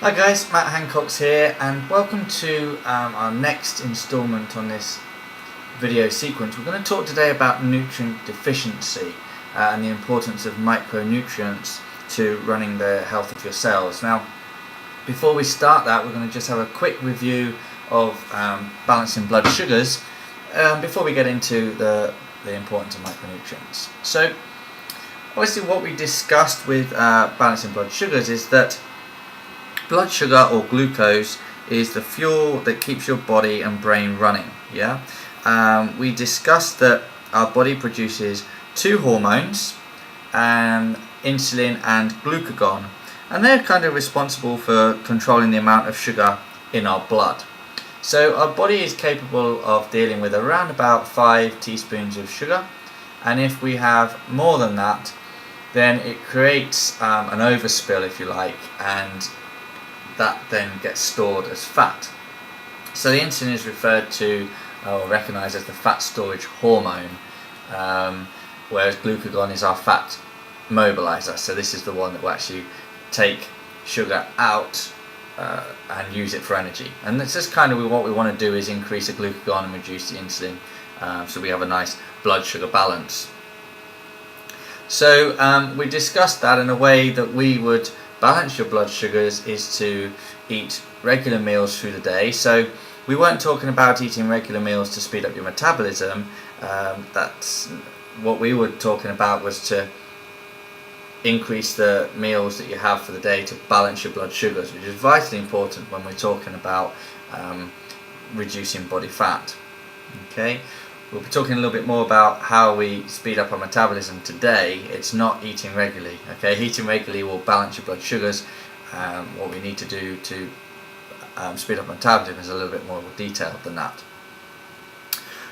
Hi guys, Matt Hancock's here and welcome to our next instalment on this video sequence. We're going to talk today about nutrient deficiency and the importance of micronutrients to running the health of your cells. Now, before we start that, we're going to just have a quick review of balancing blood sugars before we get into the importance of micronutrients. So, obviously what we discussed with balancing blood sugars is that blood sugar or glucose is the fuel that keeps your body and brain running. We discussed that our body produces two hormones, insulin and glucagon, and they're kind of responsible for controlling the amount of sugar in our blood. So our body is capable of dealing with around about 5 teaspoons of sugar, and if we have more than that, then it creates an overspill, if you like, and that then gets stored as fat. So the insulin is referred to or recognized as the fat storage hormone, whereas glucagon is our fat mobilizer. So this is the one that will actually take sugar out and use it for energy. And this is kind of what we want to do, is increase the glucagon and reduce the insulin, so we have a nice blood sugar balance. So we discussed that in a way that we would balance your blood sugars is to eat regular meals through the day. So we weren't talking about eating regular meals to speed up your metabolism. That's what we were talking about, was to increase the meals that you have for the day to balance your blood sugars, which is vitally important when we're talking about reducing body fat. Okay. We'll be talking a little bit more about how we speed up our metabolism today. It's not eating regularly. Okay, eating regularly will balance your blood sugars. What we need to do to speed up metabolism is a little bit more detailed than that.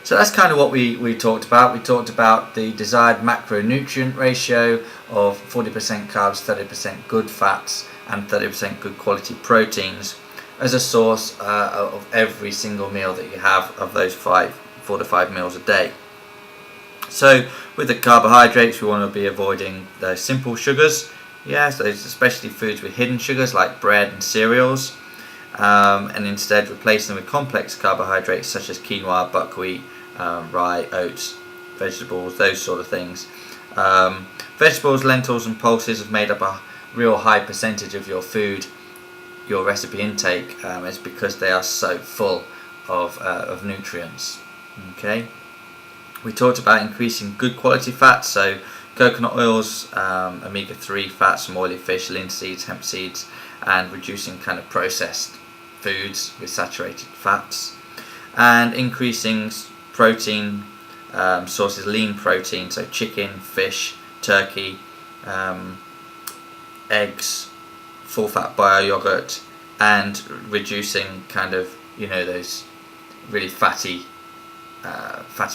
So that's kind of what we talked about. We talked about the desired macronutrient ratio of 40% carbs, 30% good fats, and 30% good quality proteins as a source of every single meal that you have of those 4 to 5 meals a day. So with the carbohydrates, we want to be avoiding those simple sugars, so those especially foods with hidden sugars like bread and cereals, and instead replace them with complex carbohydrates such as quinoa, buckwheat, rye, oats, vegetables, those sort of things. Vegetables, lentils and pulses have made up a real high percentage of your food, your recipe intake, is because they are so full of nutrients. Okay, we talked about increasing good quality fats, so coconut oils, omega-3 fats from oily fish, linseeds, hemp seeds, and reducing kind of processed foods with saturated fats, and increasing protein sources, lean protein, so chicken, fish, turkey, eggs, full fat bio yogurt, and reducing kind of those really fatty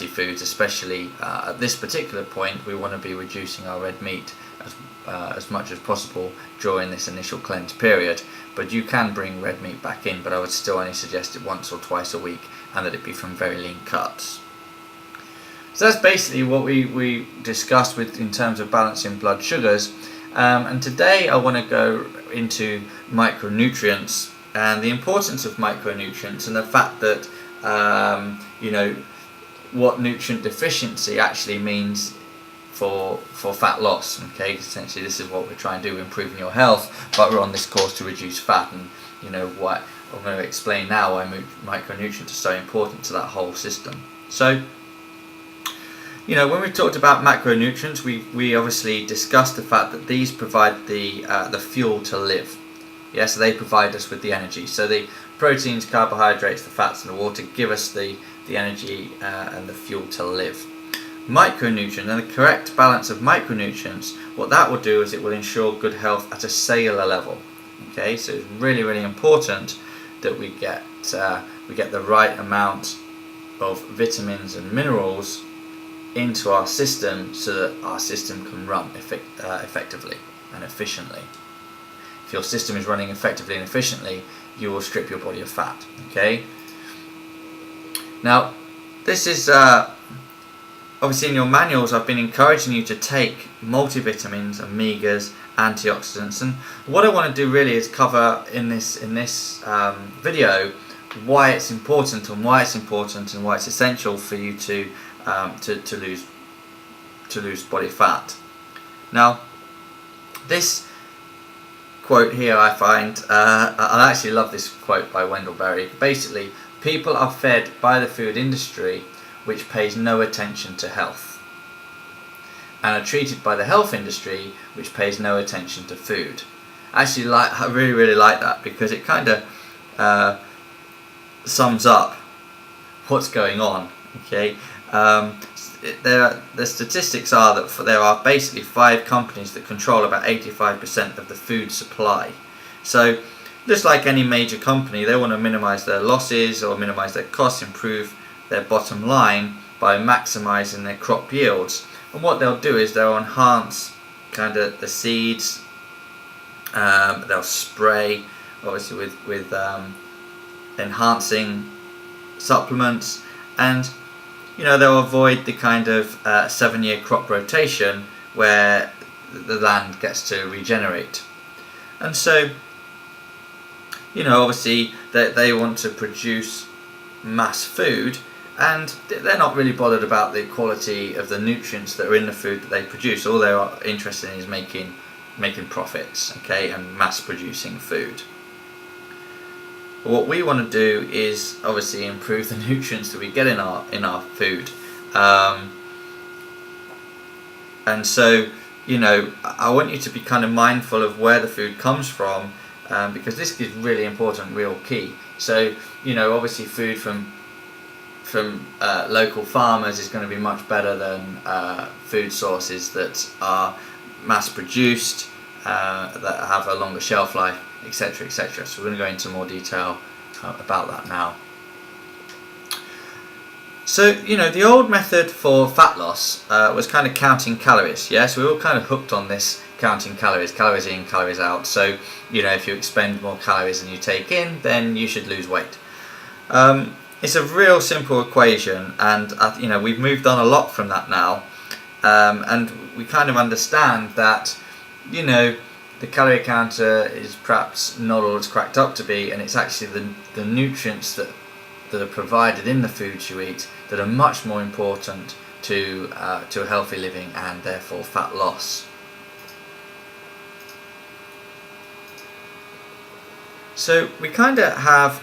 foods, especially at this particular point. We want to be reducing our red meat as much as possible during this initial cleanse period, but you can bring red meat back in, but I would still only suggest it once or twice a week, and that it be from very lean cuts. So that's basically what we discussed in terms of balancing blood sugars, and today I want to go into micronutrients and the importance of micronutrients, and the fact that what nutrient deficiency actually means for fat loss. Okay, essentially this is what we're trying to do, improving your health, but we're on this course to reduce fat, and what I'm going to explain now why micronutrients are so important to that whole system. So when we talked about macronutrients, we obviously discussed the fact that these provide the fuel to live. So they provide us with the energy. So the proteins, carbohydrates, the fats and the water give us the energy and the fuel to live. Micronutrients, and the correct balance of micronutrients, what that will do is it will ensure good health at a cellular level. Okay, so it's really, really important that we get the right amount of vitamins and minerals into our system, so that our system can run effectively and efficiently. If your system is running effectively and efficiently, you will strip your body of fat. Okay. Now, this is obviously in your manuals I've been encouraging you to take multivitamins, omegas, antioxidants, and what I want to do really is cover in this video why it's important and why it's essential for you to lose body fat. Now, this quote here I find, I actually love this quote by Wendell Berry. Basically, people are fed by the food industry which pays no attention to health, and are treated by the health industry which pays no attention to food. Actually, I really like that, because it kind of sums up what's going on. Okay, the statistics are that there are basically 5 companies that control about 85% of the food supply. So just like any major company, they want to minimize their losses or minimize their costs, improve their bottom line by maximizing their crop yields. And what they'll do is they'll enhance kind of the seeds, they'll spray obviously with enhancing supplements, and they'll avoid the kind of 7-year crop rotation where the land gets to regenerate. And so obviously they want to produce mass food, and they're not really bothered about the quality of the nutrients that are in the food that they produce. All they're interested in is making profits, okay, and mass producing food. What we want to do is obviously improve the nutrients that we get in our food, and so I want you to be kind of mindful of where the food comes from, because this is really important, real key. So obviously food from local farmers is going to be much better than food sources that are mass produced, that have a longer shelf life, etc., etc. So we're going to go into more detail about that now. So the old method for fat loss was kind of counting calories. Yes, we were all kind of hooked on this counting calories in, calories out. So if you expend more calories than you take in, then you should lose weight. It's a real simple equation, and we've moved on a lot from that now, and we kind of understand that the calorie counter is perhaps not all it's cracked up to be, and it's actually the nutrients that are provided in the foods you eat that are much more important to a healthy living and therefore fat loss. So we kind of have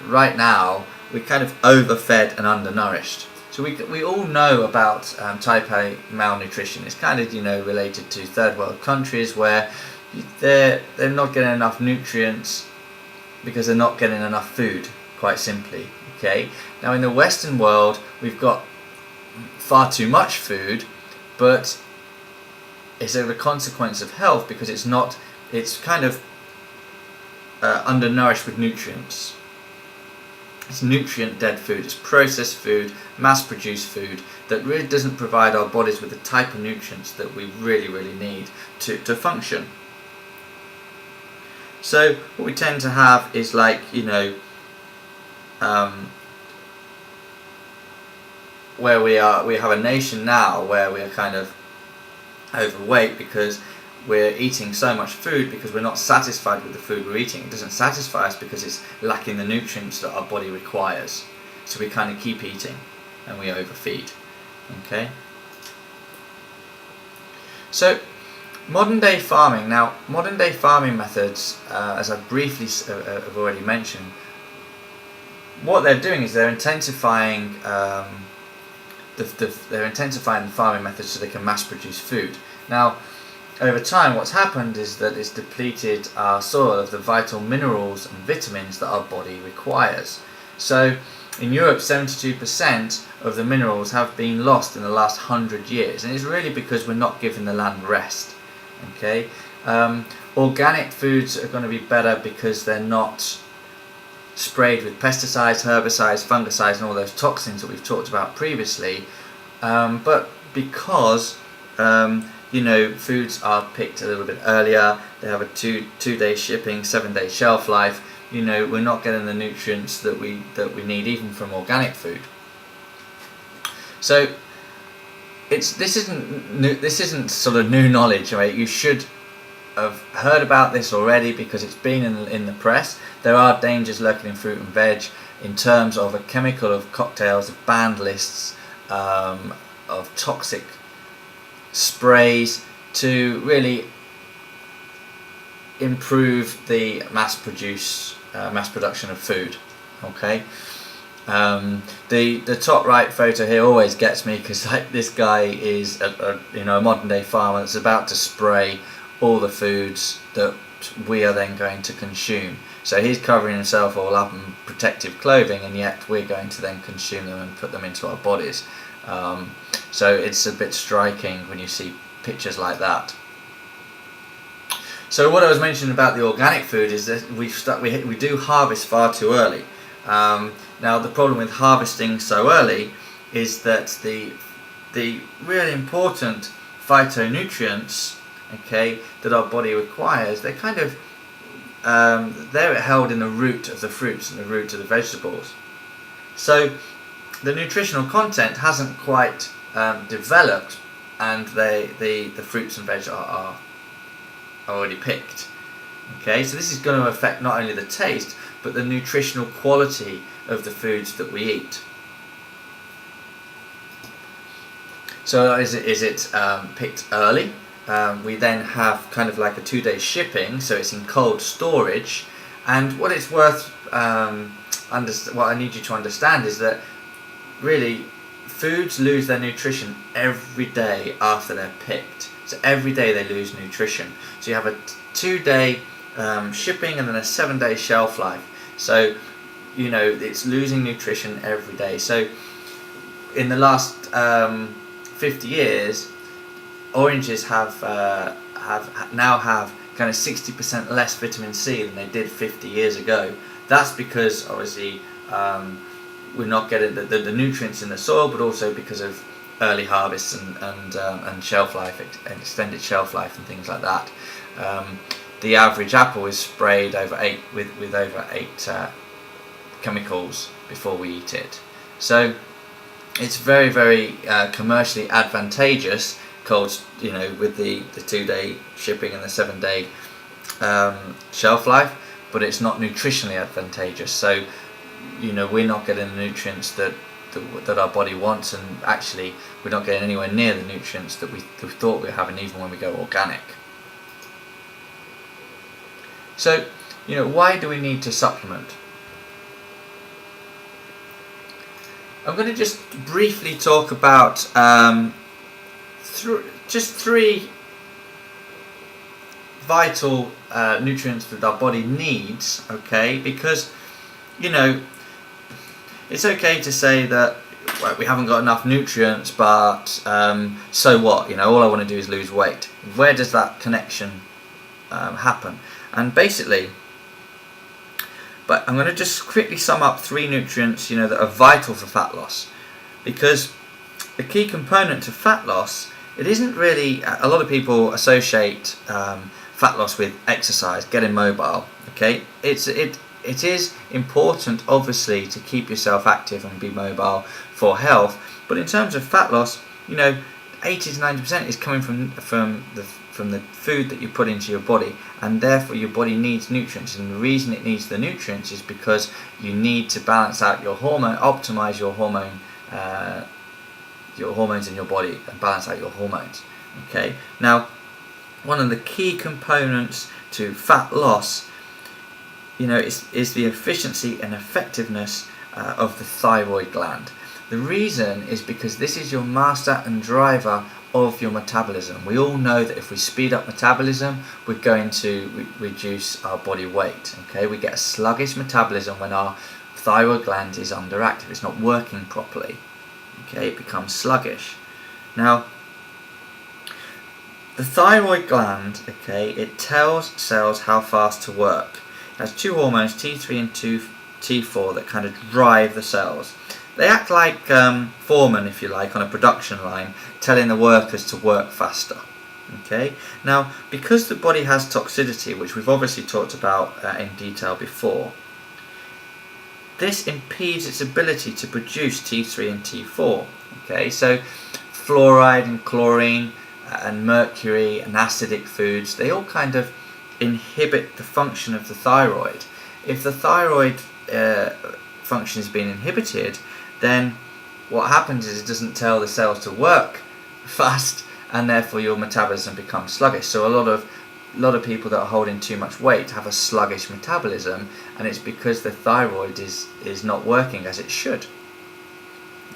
right now we're kind of overfed and undernourished. So we all know about type A malnutrition. It's kind of related to third world countries where they're not getting enough nutrients because they're not getting enough food, quite simply. Okay. Now in the Western world we've got far too much food, but it's a consequence of health because it's kind of undernourished with nutrients. It's nutrient dead food, it's processed food, mass produced food that really doesn't provide our bodies with the type of nutrients that we really need to function. So what we tend to have is like where we have a nation now where we're kind of overweight because we're eating so much food because we're not satisfied with the food we're eating. It doesn't satisfy us because it's lacking the nutrients that our body requires. So we kind of keep eating and we overfeed. Okay. So modern day farming. Now modern day farming methods, as I briefly have already mentioned, what they're doing is they're intensifying the farming methods so they can mass produce food. Now over time what's happened is that it's depleted our soil of the vital minerals and vitamins that our body requires. So in Europe 72% of the minerals have been lost in the last 100 years, and it's really because we're not giving the land rest. Okay, organic foods are going to be better because they're not sprayed with pesticides, herbicides, fungicides and all those toxins that we've talked about previously, but because foods are picked a little bit earlier, they have a two-day shipping, 7-day shelf life, we're not getting the nutrients that we need even from organic food. So this isn't sort of new knowledge, right? You should have heard about this already because it's been in the press. There are dangers lurking in fruit and veg in terms of a chemical of cocktails, of banned lists, of toxic sprays to really improve the mass production of food. Okay. The top right photo here always gets me because like this guy is a modern day farmer that's about to spray all the foods that we are then going to consume. So he's covering himself all up in protective clothing, and yet we're going to then consume them and put them into our bodies. So it's a bit striking when you see pictures like that. So what I was mentioning about the organic food is that we do harvest far too early. Now the problem with harvesting so early is that the really important phytonutrients, okay, that our body requires, they're kind of they're held in the root of the fruits and the root of the vegetables. So the nutritional content hasn't quite developed, and the fruits and veg are already picked. Okay, so this is going to affect not only the taste but the nutritional quality of the foods that we eat. So is it picked early? We then have kind of like a 2-day shipping, so it's in cold storage. And what it's worth, what I need you to understand is that really foods lose their nutrition every day after they're picked. So every day they lose nutrition. So you have a 2-day shipping and then a 7-day shelf life. So it's losing nutrition every day. So in the last 50 years, oranges now have kind of 60% less vitamin C than they did 50 years ago. That's because obviously we're not getting the nutrients in the soil, but also because of early harvests and shelf life, and extended shelf life and things like that. The average apple is sprayed with over 8 chemicals before we eat it. So it's very, very commercially advantageous, with the 2-day shipping and the 7-day shelf life, but it's not nutritionally advantageous. So we're not getting the nutrients that our body wants, and actually we're not getting anywhere near the nutrients that we thought we were having even when we go organic. So why do we need to supplement? I'm going to just briefly talk about just 3 vital nutrients that our body needs, okay? Because it's okay to say that we haven't got enough nutrients, but so what? All I want to do is lose weight. Where does that connection happen? And basically, but I'm going to just quickly sum up 3 nutrients that are vital for fat loss, because the key component to fat loss, it isn't really, a lot of people associate fat loss with exercise, getting mobile. Okay, it is important obviously to keep yourself active and be mobile for health, but in terms of fat loss, 80 to 90% is coming from the food that you put into your body, and therefore your body needs nutrients. And the reason it needs the nutrients is because you need to balance out your hormone, optimize your hormones in your body, and balance out your hormones. Okay, now one of the key components to fat loss is the efficiency and effectiveness of the thyroid gland. The reason is because this is your master and driver of your metabolism. We all know that if we speed up metabolism, we're going to reduce our body weight. Okay, we get a sluggish metabolism when our thyroid gland is underactive. It's not working properly. Okay, it becomes sluggish. Now, the thyroid gland, okay, it tells cells how fast to work. It has 2 hormones, T3 and T4, that kind of drive the cells. They act like foremen, if you like, on a production line, telling the workers to work faster. Okay. Now, because the body has toxicity, which we've obviously talked about in detail before, this impedes its ability to produce T3 and T4. Okay. So fluoride and chlorine and mercury and acidic foods, they all kind of inhibit the function of the thyroid. If the thyroid function has been inhibited, then what happens is it doesn't tell the cells to work fast, and therefore your metabolism becomes sluggish. So a lot of people that are holding too much weight have a sluggish metabolism, and it's because the thyroid is not working as it should.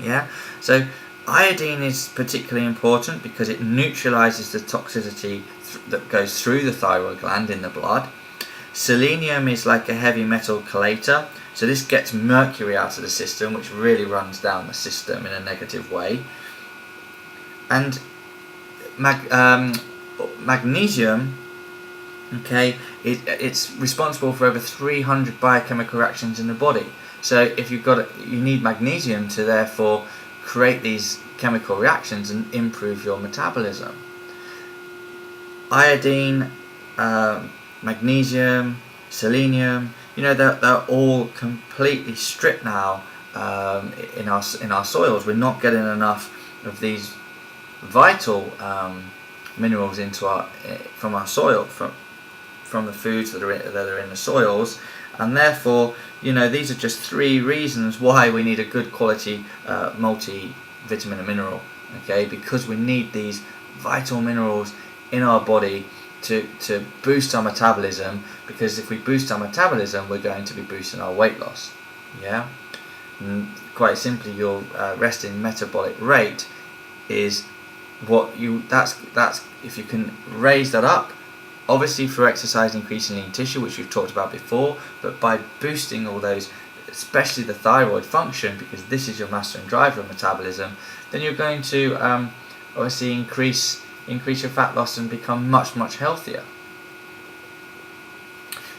Yeah. So iodine is particularly important because it neutralizes the toxicity that goes through the thyroid gland in the blood. Selenium is like a heavy metal chelator, so this gets mercury out of the system, which really runs down the system in a negative way. And magnesium, okay, it's responsible for over 300 biochemical reactions in the body. So if you need magnesium to therefore create these chemical reactions and improve your metabolism. Iodine, magnesium, selenium, they're all completely stripped now in our soils. We're not getting enough of these vital minerals from our soil, from the foods that are in the soils, and therefore these are just 3 reasons why we need a good quality multivitamin and mineral. Okay, because we need these vital minerals in our body to boost our metabolism, because if we boost our metabolism, we're going to be boosting our weight loss. Yeah, and quite simply, your resting metabolic rate is that's if you can raise that up, obviously through exercise, increasing lean tissue, which we've talked about before, but by boosting all those, especially the thyroid function, because this is your master and driver of metabolism, then you're going to obviously increase your fat loss and become much healthier.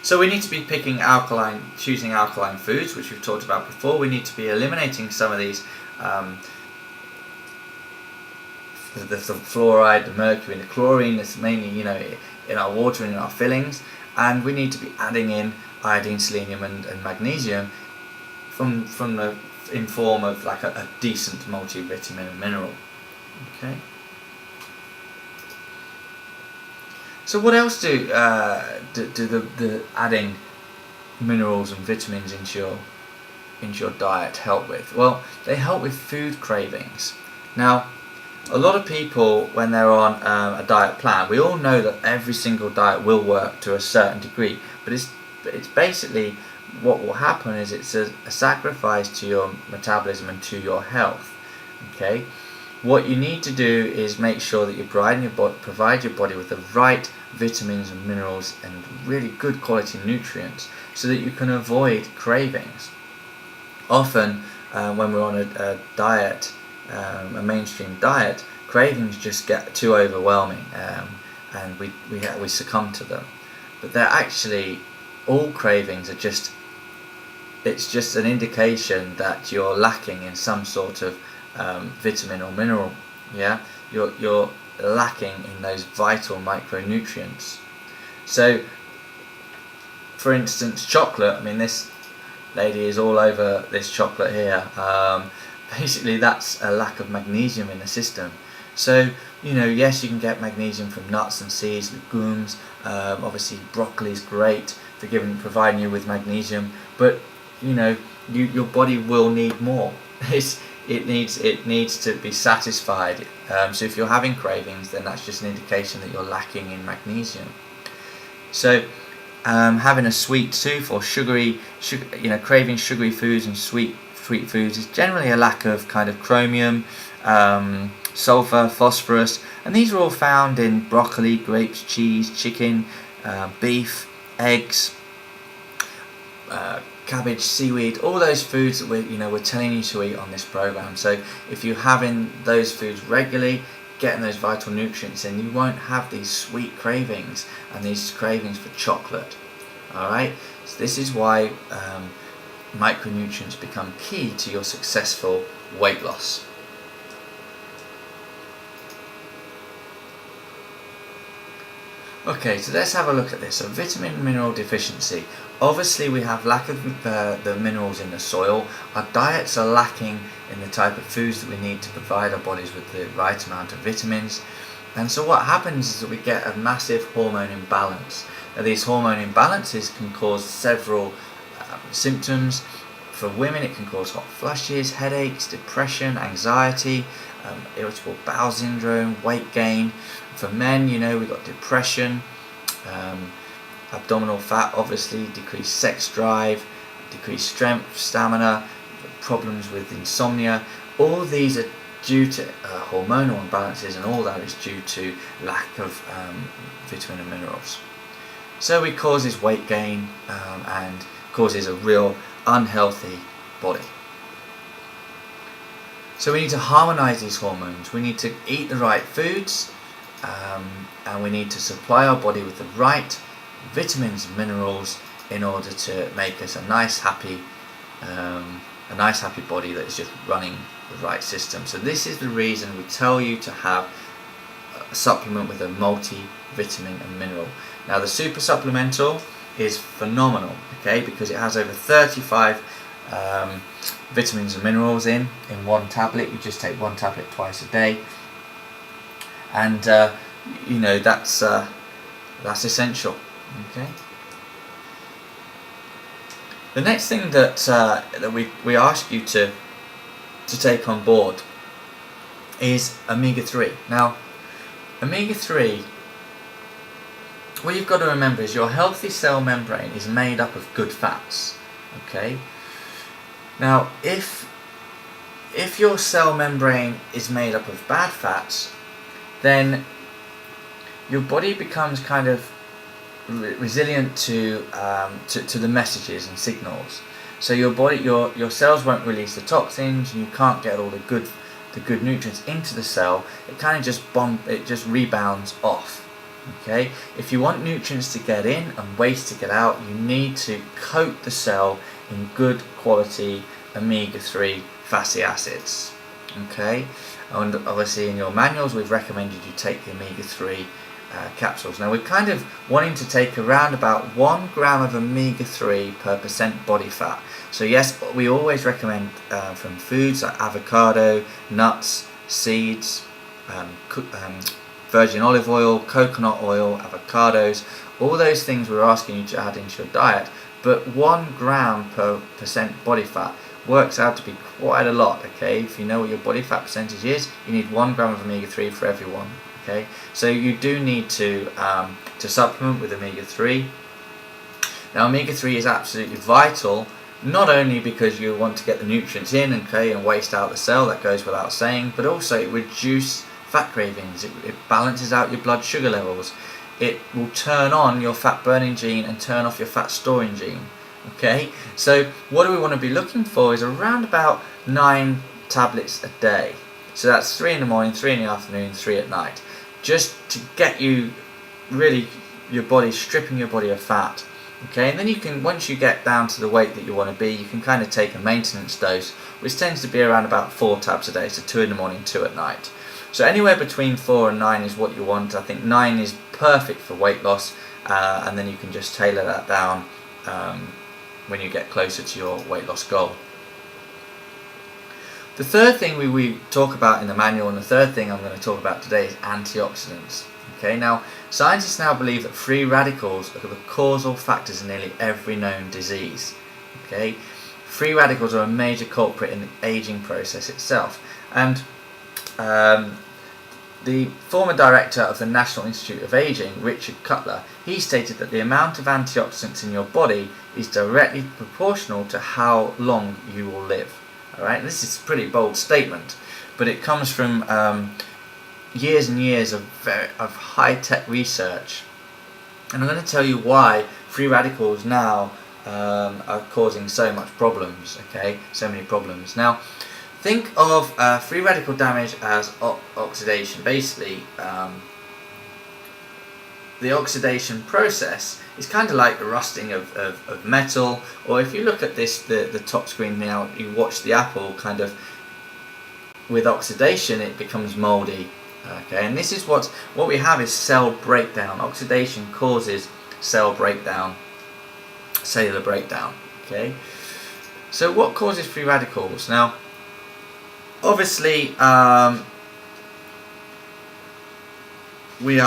So we need to be choosing alkaline foods, which we've talked about before. We need to be eliminating some of these the fluoride, the mercury and the chlorine that's mainly in our water and in our fillings, and we need to be adding in iodine, selenium and magnesium in form of like a decent multivitamin and mineral. Okay. So what else do the adding minerals and vitamins into your diet help with? Well, they help with food cravings. Now, a lot of people, when they're on a diet plan, we all know that every single diet will work to a certain degree, but it's basically what will happen is it's a sacrifice to your metabolism and to your health. Okay, what you need to do is make sure that you provide your body with the right vitamins and minerals and really good quality nutrients so that you can avoid cravings. Often when we're on a diet, a mainstream diet, cravings just get too overwhelming and we succumb to them. But they're actually, all cravings are just an indication that you're lacking in some sort of vitamin or mineral. Yeah, you're lacking in those vital micronutrients. So for instance, chocolate, this lady is all over this chocolate here. Basically that's a lack of magnesium in the system. So yes, you can get magnesium from nuts and seeds, legumes, obviously broccoli is great for providing you with magnesium, but your body will need more. It needs to be satisfied. So if you're having cravings, then that's just an indication that you're lacking in magnesium. So having a sweet tooth or craving sugary foods and sweet foods is generally a lack of kind of chromium, sulfur, phosphorus, and these are all found in broccoli, grapes, cheese, chicken, beef, eggs, cabbage, seaweed, all those foods that we're telling you to eat on this program. So if you're having those foods regularly, getting those vital nutrients in, you won't have these sweet cravings and these cravings for chocolate. Alright, so this is why micronutrients become key to your successful weight loss. Okay, so let's have a look at this. So vitamin and mineral deficiency. Obviously we have lack of the minerals in the soil. Our diets are lacking in the type of foods that we need to provide our bodies with the right amount of vitamins. And so what happens is that we get a massive hormone imbalance. Now these hormone imbalances can cause several symptoms. For women it can cause hot flushes, headaches, depression, anxiety, irritable bowel syndrome, weight gain. For men, we've got depression, abdominal fat, obviously, decreased sex drive, decreased strength, stamina, problems with insomnia. All these are due to hormonal imbalances, and all that is due to lack of vitamin and minerals. So it causes weight gain and causes a real unhealthy body. So we need to harmonize these hormones. We need to eat the right foods, and we need to supply our body with the right vitamins and minerals in order to make us a nice happy body that is just running the right system. So this is the reason we tell you to have a supplement with a multivitamin and mineral. Now the super supplemental is phenomenal, okay, because it has over 35 vitamins and minerals in one tablet. You just take one tablet twice a day, and that's essential. Okay. The next thing that we ask you to take on board is omega-3. Now, omega-3, what you've got to remember is your healthy cell membrane is made up of good fats. Okay. Now, if your cell membrane is made up of bad fats, then your body becomes kind of resilient to the messages and signals. So your cells won't release the toxins, and you can't get all the good nutrients into the cell. It kind of just rebounds off. Okay, if you want nutrients to get in and waste to get out, you need to coat the cell in good quality omega-3 fatty acids. Okay, and obviously in your manuals we've recommended you take the omega-3 capsules. Now we're kind of wanting to take around about 1 gram of omega-3 per % body fat. So yes, we always recommend from foods like avocado, nuts, seeds, virgin olive oil, coconut oil, avocados, all those things we're asking you to add into your diet. But 1 gram per % body fat works out to be quite a lot. Okay, if you know what your body fat percentage is, you need 1 gram of omega-3 for every one. Okay, so you do need to supplement with omega-3. Now omega-3 is absolutely vital, not only because you want to get the nutrients in, okay, and waste out the cell, that goes without saying, but also it reduces fat cravings, it balances out your blood sugar levels, it will turn on your fat burning gene and turn off your fat storing gene. Okay, so what do we want to be looking for is around about 9 tablets a day. So that's 3 in the morning, 3 in the afternoon, 3 at night, just to get you really stripping your body of fat. Okay, and then you can, once you get down to the weight that you want to be, you can kind of take a maintenance dose, which tends to be around about 4 tabs a day, so 2 in the morning, 2 at night. So anywhere between 4 and 9 is what you want. I think 9 is perfect for weight loss, and then you can just tailor that down when you get closer to your weight loss goal. The third thing we talk about in the manual, and the third thing I'm going to talk about today, is antioxidants. Okay, now scientists now believe that free radicals are the causal factors in nearly every known disease. Okay, free radicals are a major culprit in the aging process itself, and the former director of the National Institute of Aging, Richard Cutler, he stated that the amount of antioxidants in your body is directly proportional to how long you will live. Alright, this is a pretty bold statement, but it comes from years and years of high-tech research. And I'm going to tell you why free radicals now are causing so much problems, okay, so many problems. Now, think of free radical damage as oxidation. Basically, the oxidation process is kind of like the rusting of metal, or if you look at this, the top screen now, you watch the apple kind of, with oxidation it becomes mouldy Okay, and this is what we have is cell breakdown. Oxidation causes cell breakdown, cellular breakdown. Okay, so what causes free radicals? Now, obviously, we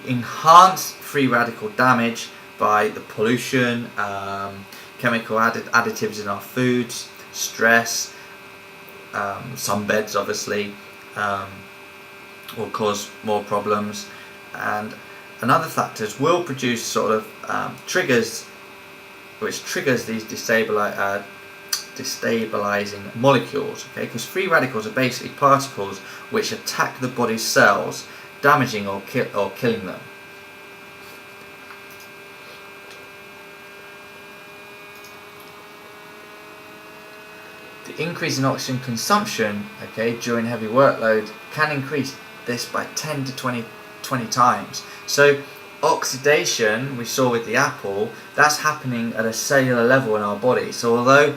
enhance free radical damage by the pollution, chemical additives in our foods, stress, sunbeds obviously will cause more problems, and other factors will produce sort of triggers, which triggers these destabilizing molecules. Okay, because free radicals are basically particles which attack the body's cells, damaging or killing them. The increase in oxygen consumption, okay, during heavy workload can increase this by 10 to 20 times. So oxidation, we saw with the apple, that's happening at a cellular level in our body. So although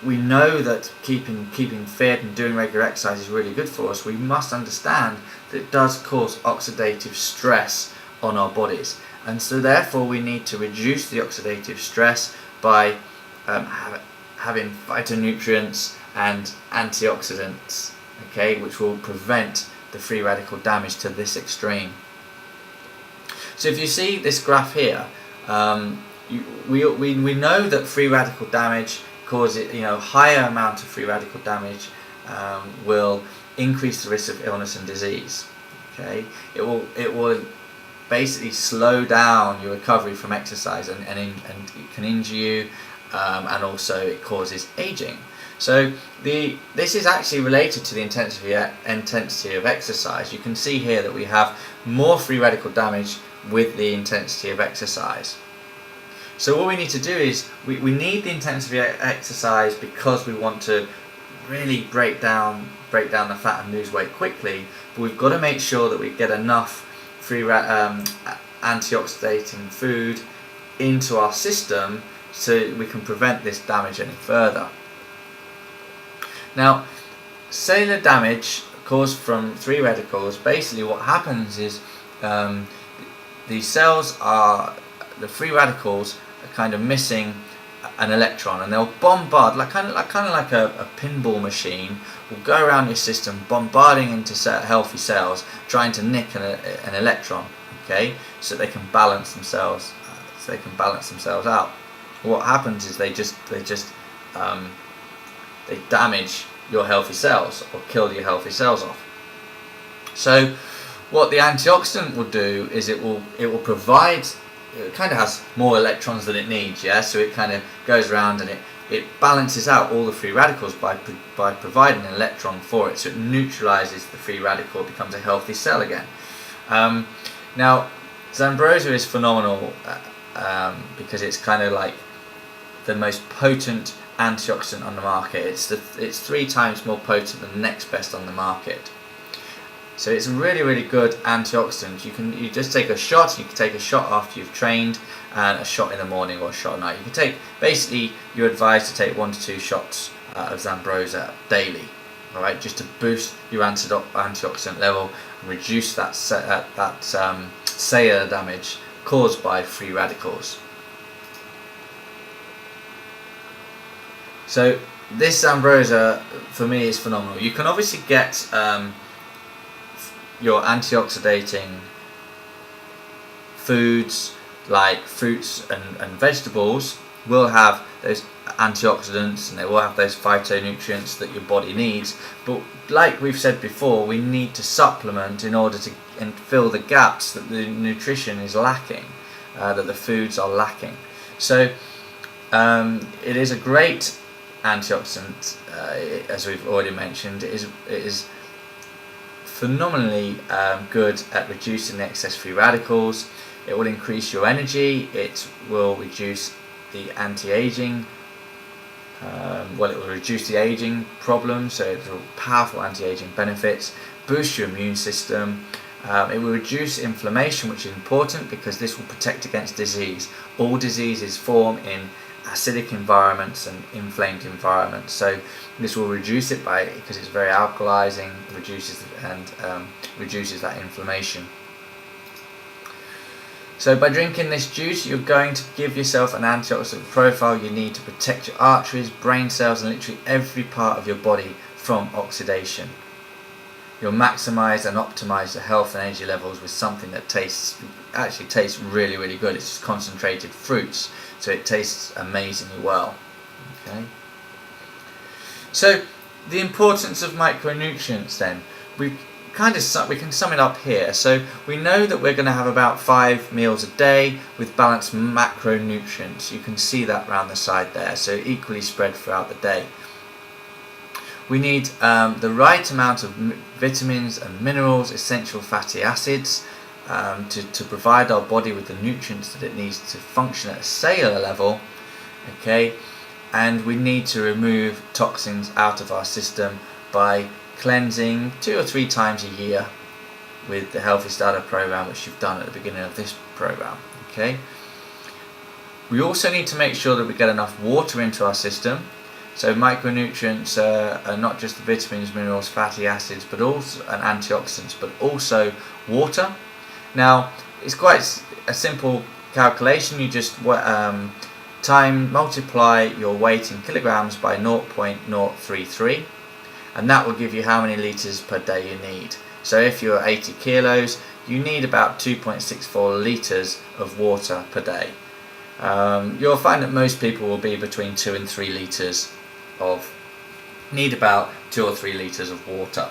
we know that keeping fit and doing regular exercise is really good for us, we must understand that it does cause oxidative stress on our bodies, and so therefore we need to reduce the oxidative stress by having phytonutrients and antioxidants, okay, which will prevent the free radical damage to this extreme. So if you see this graph here, we know that free radical damage causes, higher amount of free radical damage will increase the risk of illness and disease. Okay, it will basically slow down your recovery from exercise, and it can injure you, and also it causes aging. So this is actually related to the intensity of exercise. You can see here that we have more free radical damage with the intensity of exercise. So what we need to do is we need the intensity of exercise because we want to really break down the fat and lose weight quickly, but we've got to make sure that we get enough free antioxidating food into our system so we can prevent this damage any further. Now, cellular damage caused from free radicals, basically what happens is the free radicals are kind of missing an electron, and they'll bombard kind of like a pinball machine will go around your system, bombarding into healthy cells, trying to nick an electron, okay, so they can balance themselves out. What happens is they damage your healthy cells or kill your healthy cells off. So what the antioxidant will do is it will provide, it kind of has more electrons than it needs, yeah, so it kind of goes around and it balances out all the free radicals by providing an electron for it, so it neutralizes the free radical, it becomes a healthy cell again. Now Zambroza is phenomenal because it's kind of like the most potent antioxidant on the market. It's 3 times more potent than the next best on the market. So it's a really, really good antioxidant. You just take a shot. You can take a shot after you've trained, and a shot in the morning or a shot at night. You can take, basically, you're advised to take 1 to 2 shots of Zambroza daily. All right, just to boost your antioxidant level and reduce that cellular damage caused by free radicals. So this Zambroza for me is phenomenal. You can obviously get your antioxidating foods like fruits and vegetables will have those antioxidants, and they will have those phytonutrients that your body needs, but like we've said before, we need to supplement in order to fill the gaps that the nutrition is lacking, that the foods are lacking. So it is a great antioxidant, as we've already mentioned. It is phenomenally good at reducing the excess free radicals. It will increase your energy, it will reduce the anti-aging, it will reduce the aging problem, so it will have powerful anti-aging benefits, boost your immune system, it will reduce inflammation, which is important because this will protect against disease. All diseases form in acidic environments and inflamed environments. So this will reduce it because it's very alkalizing, reduces that inflammation. So by drinking this juice, you're going to give yourself an antioxidant profile you need to protect your arteries, brain cells, and literally every part of your body from oxidation. You'll maximise and optimise the health and energy levels with something that actually tastes really, really good. It's just concentrated fruits, so it tastes amazingly well. Okay. So the importance of micronutrients then. We can sum it up here. So we know that we're going to have about 5 meals a day with balanced macronutrients. You can see that around the side there, so equally spread throughout the day. We need the right amount of vitamins and minerals, essential fatty acids, to provide our body with the nutrients that it needs to function at a cellular level. Okay, and we need to remove toxins out of our system by cleansing 2 or 3 times a year with the Healthy Starter program, which you've done at the beginning of this program. Okay. We also need to make sure that we get enough water into our system. So micronutrients are not just the vitamins, minerals, fatty acids, but also and antioxidants, but also water. Now it's quite a simple calculation. You just multiply your weight in kilograms by 0.033. and that will give you how many litres per day you need. So if you're 80 kilos, you need about 2.64 litres of water per day. You'll find that most people will be between 2 and 3 litres need about 2 or 3 litres of water.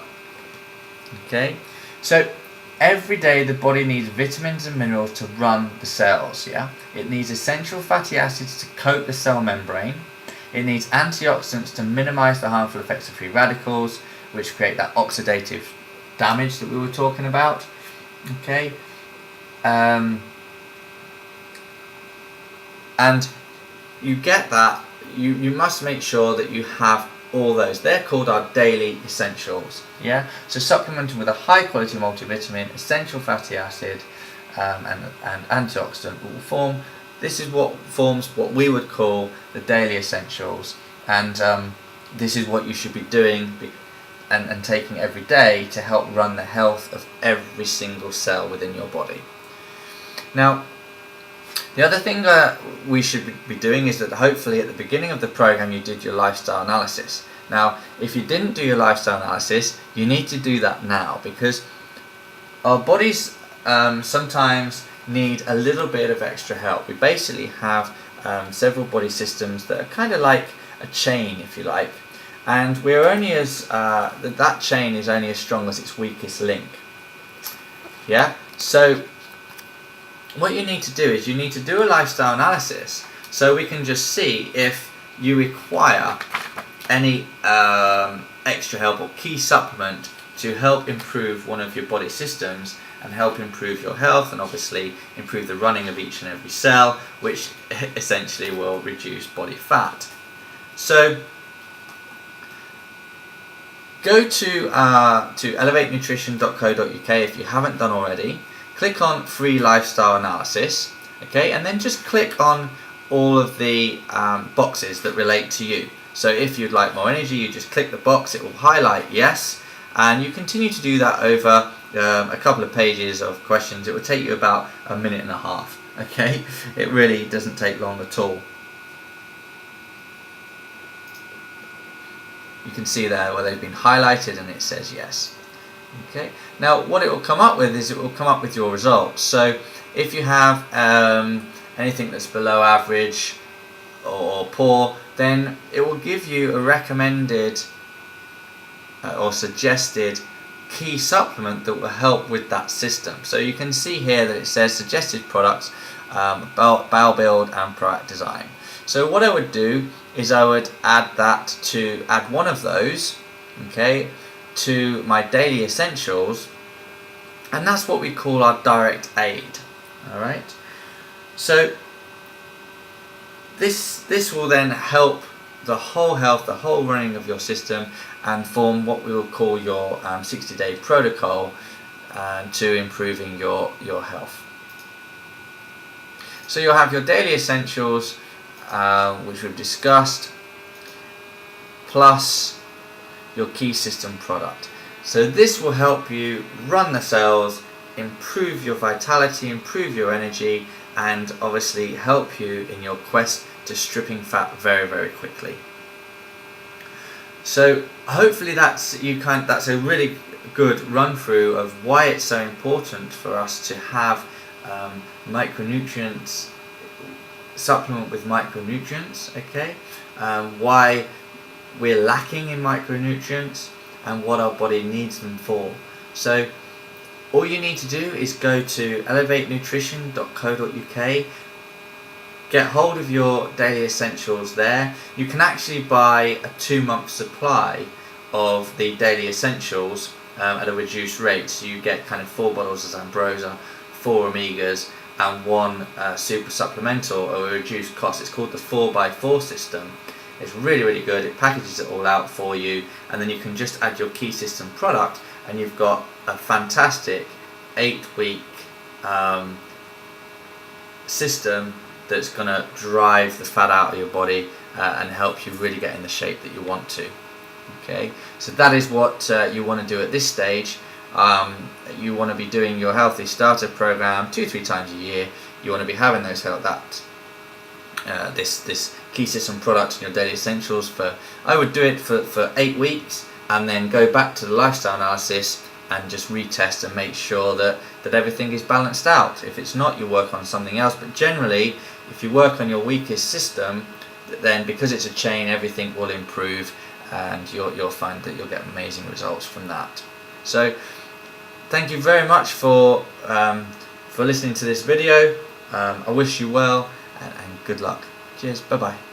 Okay, so every day the body needs vitamins and minerals to run the cells. Yeah, it needs essential fatty acids to coat the cell membrane. It needs antioxidants to minimize the harmful effects of free radicals, which create that oxidative damage that we were talking about. Okay, and you get that. You must make sure that you have all those. They're called our daily essentials. Yeah, so supplementing with a high quality multivitamin, essential fatty acid, and antioxidant will form. This is what forms what we would call the daily essentials, and this is what you should be doing and taking every day to help run the health of every single cell within your body. Now, the other thing we should be doing is that hopefully at the beginning of the program you did your lifestyle analysis. Now, if you didn't do your lifestyle analysis, you need to do that now, because our bodies sometimes need a little bit of extra help. We basically have several body systems that are kind of like a chain, if you like, and we're only as that chain is only as strong as its weakest link. Yeah, so what you need to do is you need to do a lifestyle analysis so we can just see if you require any extra help or key supplement to help improve one of your body systems and help improve your health, and obviously improve the running of each and every cell, which essentially will reduce body fat. So go to elevatenutrition.co.uk if you haven't done already. Click on free lifestyle analysis, okay, and then just click on all of the boxes that relate to you. So if you'd like more energy, you just click the box, it will highlight yes, and you continue to do that over a couple of pages of questions. It will take you about a minute and a half, okay? It really doesn't take long at all. You can see there where they've been highlighted and it says yes. Okay. Now what it will come up with is it will come up with your results. So if you have anything that's below average or poor, then it will give you a recommended or suggested key supplement that will help with that system. So you can see here that it says suggested products, bowel build and proact design. So what I would do is I would add one of those, okay, to my daily essentials, and that's what we call our direct aid. All right, so this will then help the whole health, the whole running of your system, and form what we will call your 60-day protocol to improving your health. So you'll have your daily essentials, which we've discussed, plus your key system product. So this will help you run the cells, improve your vitality, improve your energy, and obviously help you in your quest to stripping fat very, very quickly. So hopefully that's a really good run through of why it's so important for us to have micronutrients, supplement with micronutrients, okay? Why we're lacking in micronutrients and what our body needs them for. So all you need to do is go to elevatenutrition.co.uk, get hold of your daily essentials there. You can actually buy a 2-month supply of the daily essentials at a reduced rate. So you get kind of 4 bottles of Ambrosia, 4 Omegas, and 1 super supplemental at a reduced cost. It's called the 4x4 system. It's really, really good. It packages it all out for you, and then you can just add your key system product, and you've got a fantastic 8-week system that's going to drive the fat out of your body and help you really get in the shape that you want to. Okay, so that is what you want to do at this stage. You want to be doing your healthy starter program 2-3 times a year. You want to be having those this key system product in your daily essentials for, I would do it for 8 weeks, and then go back to the lifestyle analysis and just retest and make sure that everything is balanced out. If it's not, you work on something else, but generally if you work on your weakest system, then because it's a chain, everything will improve, and you'll find that you'll get amazing results from that. So thank you very much for listening to this video. I wish you well, and good luck. Cheers, bye bye.